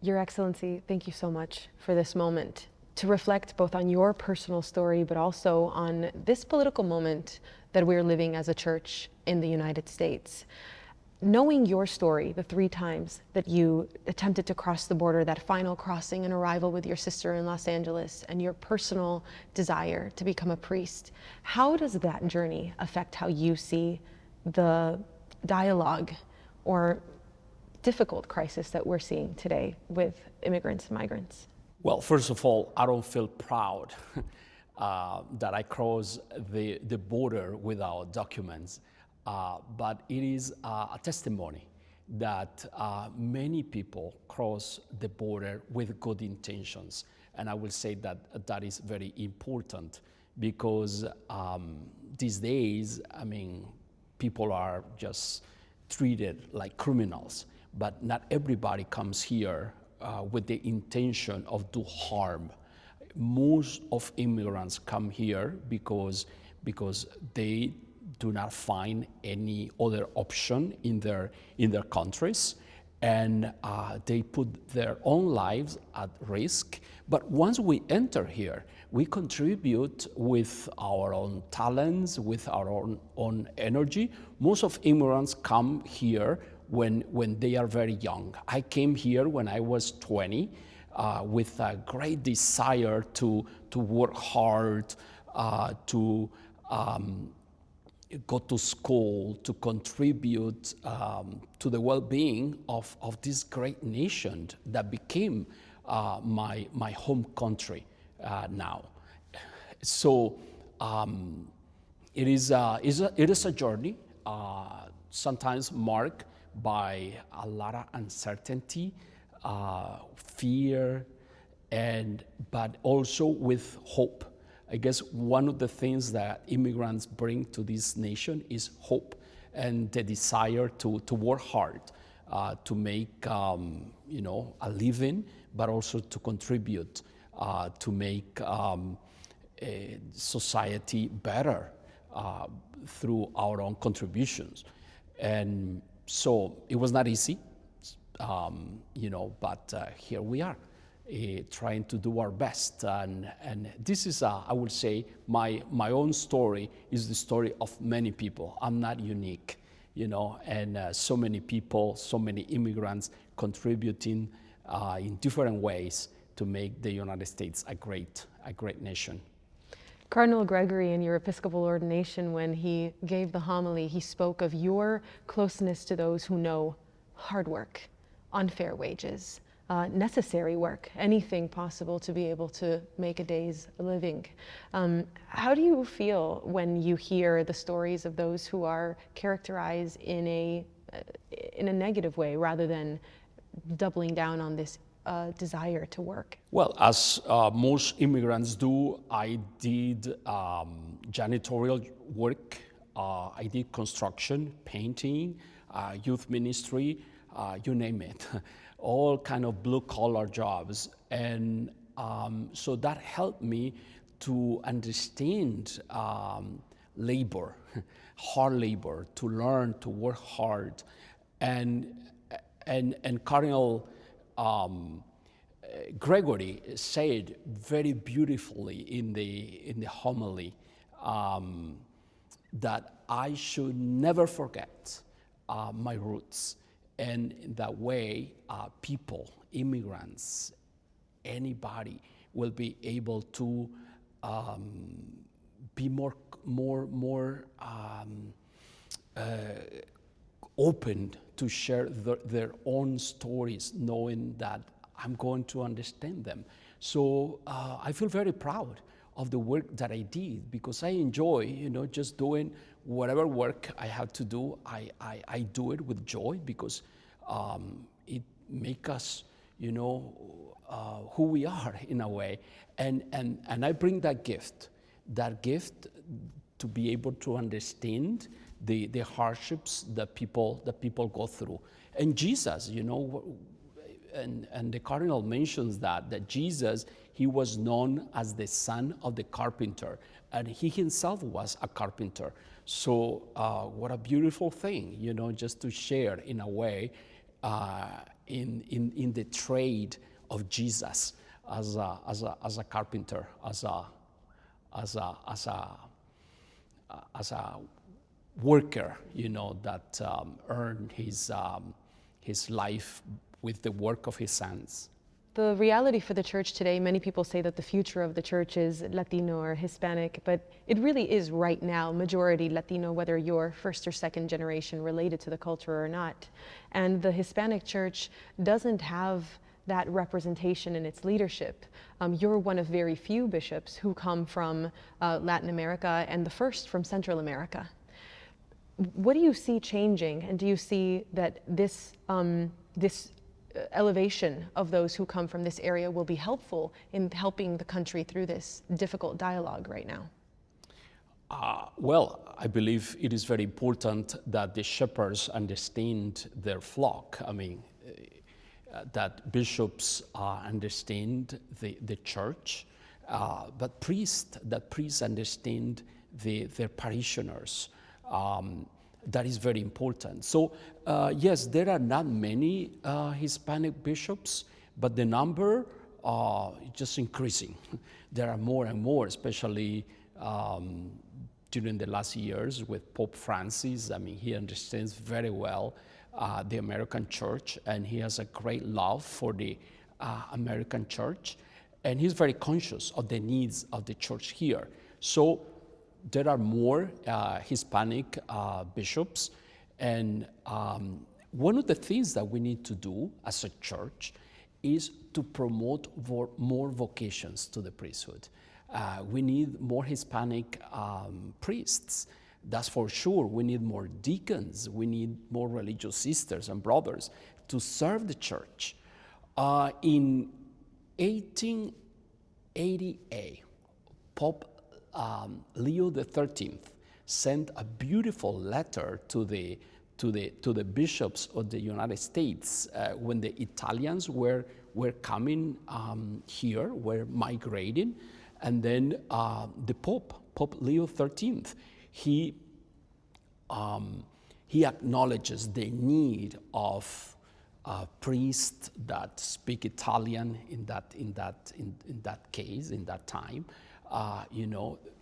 Your Excellency, thank you so much for this moment to reflect both on your personal story, but also on this political moment that we're living as a church in the United States. Knowing your story, the 3 times that you attempted to cross the border, that final crossing and arrival with your sister in Los Angeles, and your personal desire to become a priest, how does that journey affect how you see the dialogue or difficult crisis that we're seeing today with immigrants and migrants? Well, first of all, I don't feel proud that I crossed the border without documents, but it is a testimony that many people cross the border with good intentions. And I will say that that is very important because these days, I mean, people are just treated like criminals, but not everybody comes here with the intention of do harm. Most of immigrants come here because they do not find any other option in their countries, and they put their own lives at risk. But once we enter here, we contribute with our own talents, with our own energy. Most of immigrants come here when they are very young. I came here when I was 20 with a great desire to work hard, to go to school, to contribute to the well-being of this great nation that became my home country now. So it is a journey, sometimes marked by a lot of uncertainty, fear, but also with hope. I guess one of the things that immigrants bring to this nation is hope and the desire to work hard, to make a living, but also to contribute to make society better through our own contributions. And so it was not easy, but here we are. Trying to do our best, and this is, I would say, my own story is the story of many people. I'm not unique, and so many people, so many immigrants contributing in different ways to make the United States a great nation. Cardinal Gregory, in your Episcopal ordination, when he gave the homily, he spoke of your closeness to those who know hard work, unfair wages, necessary work, anything possible to be able to make a day's living. How do you feel when you hear the stories of those who are characterized in a negative way rather than doubling down on this desire to work? Well, as most immigrants do, I did janitorial work, I did construction, painting, youth ministry, you name it. All kind of blue-collar jobs, and so that helped me to understand labor, hard labor, to learn to work hard, and Cardinal Gregory said very beautifully in the homily that I should never forget my roots. And in that way, people, immigrants, anybody will be able to be more open to share their own stories, knowing that I'm going to understand them. So I feel very proud of the work that I did, because I enjoy, just doing whatever work I have to do. I do it with joy, because it makes us, who we are in a way. And I bring that gift to be able to understand the hardships that people go through. And Jesus, and the Cardinal mentions that Jesus, he was known as the son of the carpenter, and he himself was a carpenter. So what a beautiful thing, just to share in a way in the trade of Jesus as a carpenter, as a worker, that earned his life with the work of his hands. The reality for the church today, many people say that the future of the church is Latino or Hispanic, but it really is right now majority Latino, whether you're first or second generation related to the culture or not. And the Hispanic church doesn't have that representation in its leadership. You're one of very few bishops who come from Latin America and the first from Central America. What do you see changing, and do you see that this elevation of those who come from this area will be helpful in helping the country through this difficult dialogue right now? Well, I believe it is very important that the shepherds understand their flock. I mean, that bishops understand the church, but priests understand their parishioners. That is very important. So yes, there are not many Hispanic bishops, but the number is just increasing. There are more and more, especially during the last years with Pope Francis. I mean, he understands very well the American church, and he has a great love for the American church, and he's very conscious of the needs of the church here. So there are more Hispanic bishops, and one of the things that we need to do as a church is to promote more vocations to the priesthood. We need more Hispanic priests, that's for sure. We need more deacons. We need more religious sisters and brothers to serve the church. In 1888, Pope Leo XIII sent a beautiful letter to the bishops of the United States when the Italians were coming here, were migrating, and then the Pope Leo XIII, he acknowledges the need of priests that speak Italian in that case, in that time.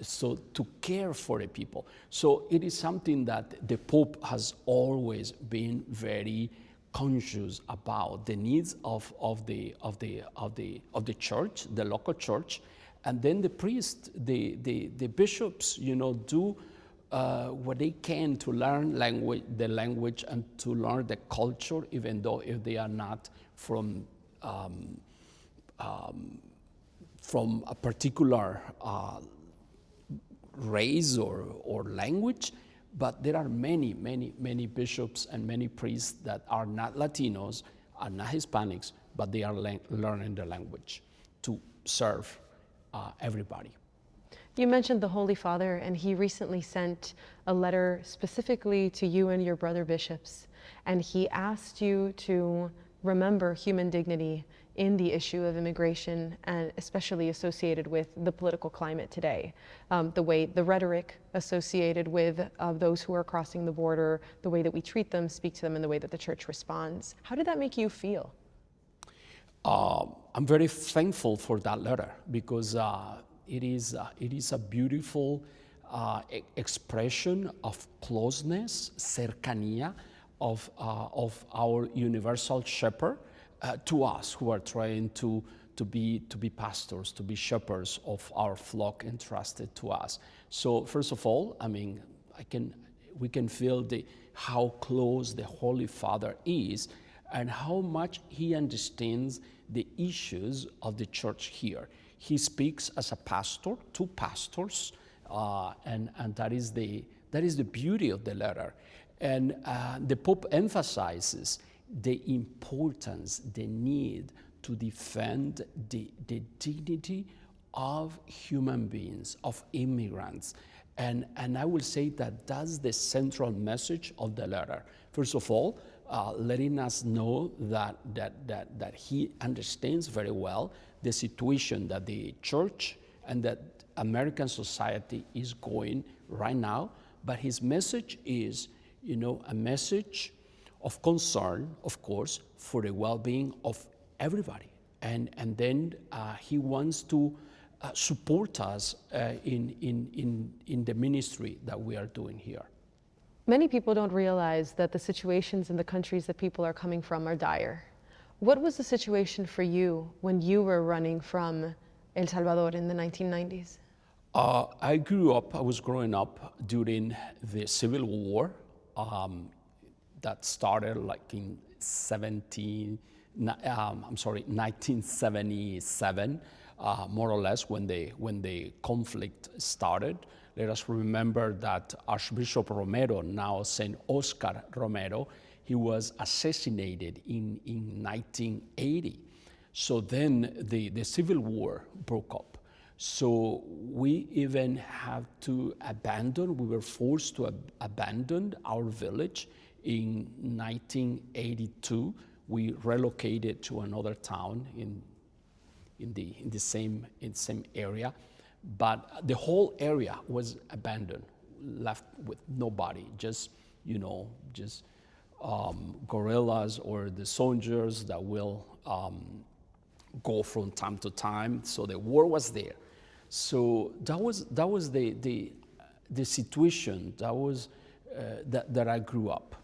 So to care for the people. So it is something that the Pope has always been very conscious about, the needs of the church, the local church, and then the priests, the bishops, do what they can to learn the language and to learn the culture, even though if they are not from a particular race or language, but there are many bishops and many priests that are not Latinos, are not Hispanics, but they are learning the language to serve everybody. You mentioned the Holy Father, and he recently sent a letter specifically to you and your brother bishops, and he asked you to remember human dignity in the issue of immigration, and especially associated with the political climate today. The rhetoric associated with those who are crossing the border, the way that we treat them, speak to them, and the way that the church responds. How did that make you feel? I'm very thankful for that letter, because it is a beautiful expression of closeness, cercanía, of our universal shepherd to us who are trying to be pastors, to be shepherds of our flock entrusted to us. So first of all, I mean, we can feel how close the Holy Father is and how much he understands the issues of the church here. He speaks as a pastor to pastors, and that is the beauty of the letter. And the Pope emphasizes the importance, the need to defend the dignity of human beings, of immigrants. And I will say that that's the central message of the letter. First of all, letting us know that he understands very well the situation that the church and that American society is going right now. But his message is, a message of concern, of course, for the well-being of everybody. And then he wants to support us in the ministry that we are doing here. Many people don't realize that the situations in the countries that people are coming from are dire. What was the situation for you when you were running from El Salvador in the 1990s? I was growing up during the Civil War that started like in 1977, more or less, when the conflict started. Let us remember that Archbishop Romero, now Saint Oscar Romero, he was assassinated in 1980. So then the Civil War broke up. So we even we were forced to abandon our village. In 1982, we relocated to another town in the same area, but the whole area was abandoned, left with nobody, just guerrillas or the soldiers that will go from time to time. So the war was there. So that was the situation that I grew up.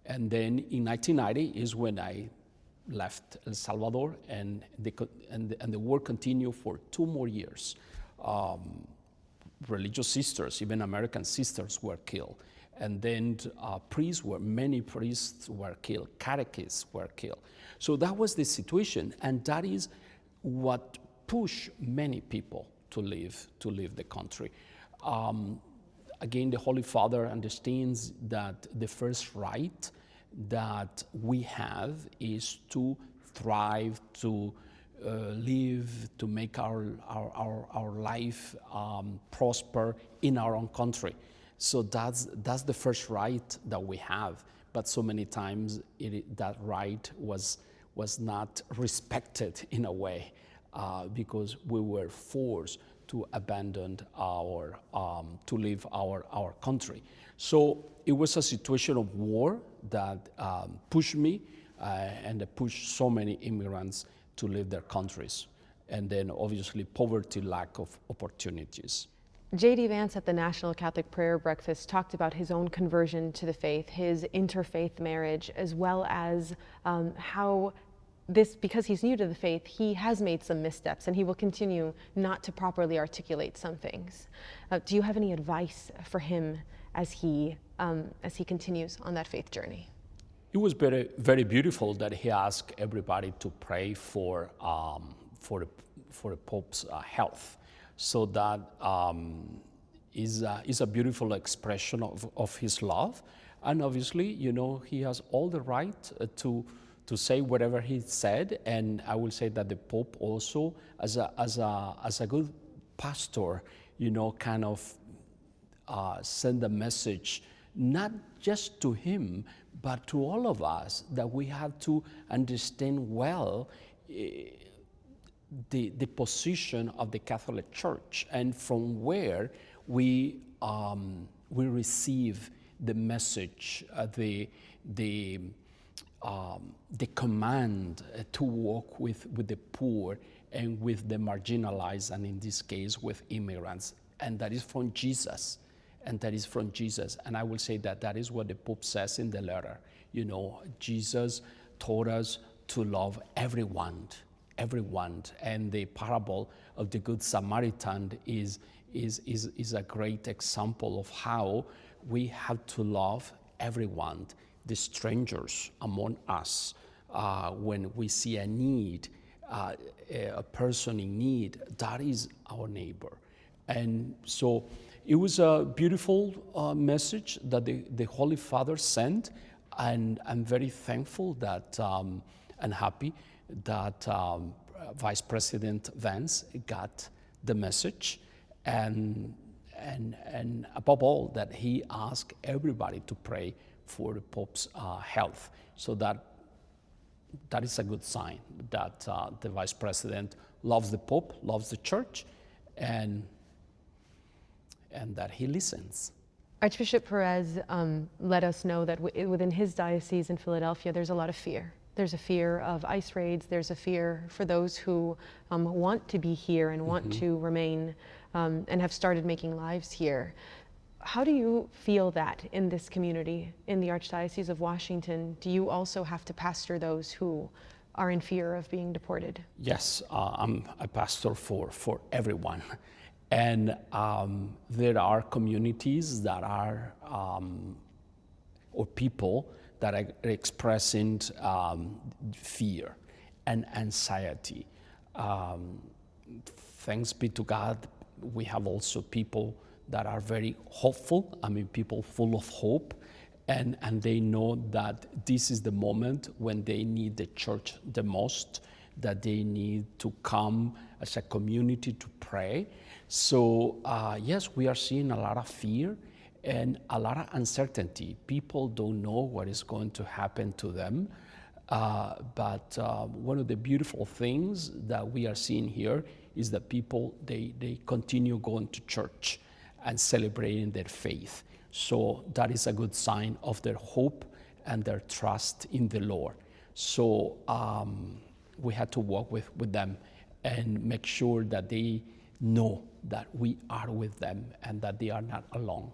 And then in 1990 is when I left El Salvador, and the war continued for 2 more years. Religious sisters, even American sisters, were killed. And then many priests were killed, catechists were killed. So that was the situation, and that is what pushed many people to leave the country. Again, the Holy Father understands that the first right that we have is to thrive, to live, to make our life prosper in our own country. So that's the first right that we have. But so many times that right was not respected in a way because we were forced to abandon to leave our country. So it was a situation of war that pushed me and pushed so many immigrants to leave their countries. And then obviously poverty, lack of opportunities. J.D. Vance at the National Catholic Prayer Breakfast talked about his own conversion to the faith, his interfaith marriage, as well as how because he's new to the faith, he has made some missteps and he will continue not to properly articulate some things. Do you have any advice for him as he continues on that faith journey? It was very, very beautiful that he asked everybody to pray for the Pope's health. So that is a beautiful expression of his love, and obviously, he has all the right to say whatever he said. And I will say that the Pope also, as a good pastor, kind of send a message not just to him, but to all of us, that we have to understand well the position of the Catholic Church, and from where we receive the message, the command to walk with the poor and with the marginalized, and in this case with immigrants, and that is from Jesus. And that is from Jesus. And I will say that is what the Pope says in the letter. Jesus taught us to love everyone. And the parable of the Good Samaritan is a great example of how we have to love everyone, the strangers among us. When we see a need, a person in need, that is our neighbor. And so it was a beautiful message that the Holy Father sent, and I'm very thankful that and happy that Vice President Vance got the message, and above all that he asked everybody to pray for the Pope's health. So that is a good sign that the Vice President loves the Pope, loves the Church, and that he listens. Archbishop Perez let us know that within his diocese in Philadelphia, there's a lot of fear. There's a fear of ICE raids. There's a fear for those who want to be here and want to remain and have started making lives here. How do you feel that in this community, in the Archdiocese of Washington? Do you also have to pastor those who are in fear of being deported? Yes, I'm a pastor for everyone. And there are communities that are, or people that are expressing fear and anxiety. Thanks be to God, we have also people that are very hopeful, people full of hope, and they know that this is the moment when they need the church the most, that they need to come as a community to pray. So yes, we are seeing a lot of fear and a lot of uncertainty. People don't know what is going to happen to them. But one of the beautiful things that we are seeing here is that people, they continue going to church and celebrating their faith. So that is a good sign of their hope and their trust in the Lord. So we had to walk with them and make sure that they know that we are with them and that they are not alone.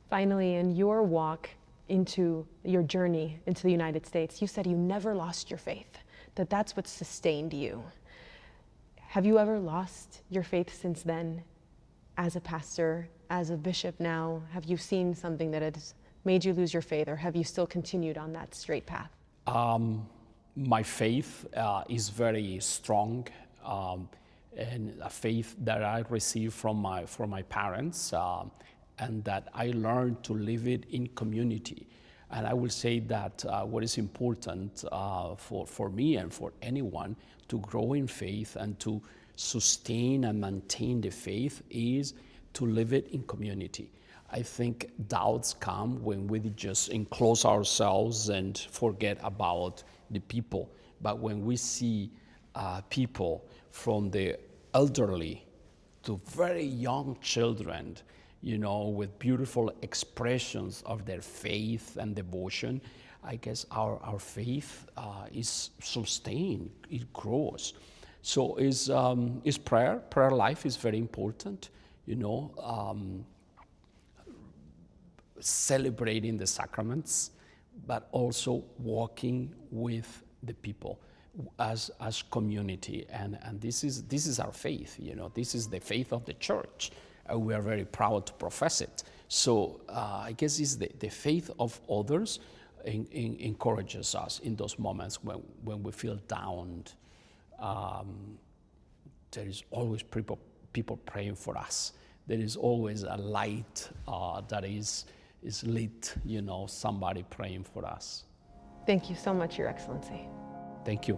Finally, in your walk into your journey into the United States, you said you never lost your faith, that's what sustained you. Have you ever lost your faith since then? As a pastor, as a bishop now, have you seen something that has made you lose your faith, or have you still continued on that straight path? My faith is very strong, and a faith that I received from my parents, and that I learned to live it in community. And I will say that what is important for me and for anyone to grow in faith and to sustain and maintain the faith is to live it in community. I think doubts come when we just enclose ourselves and forget about the people. But when we see people from the elderly to very young children, with beautiful expressions of their faith and devotion, I guess our faith is sustained, it grows. So is prayer. Prayer life is very important, celebrating the sacraments, but also walking with the people as community. And this is our faith, this is the faith of the church. We are very proud to profess it. So I guess it's the faith of others encourages us in those moments when we feel down. There is always people praying for us. There is always a light that is lit, somebody praying for us. Thank you so much, Your Excellency. Thank you.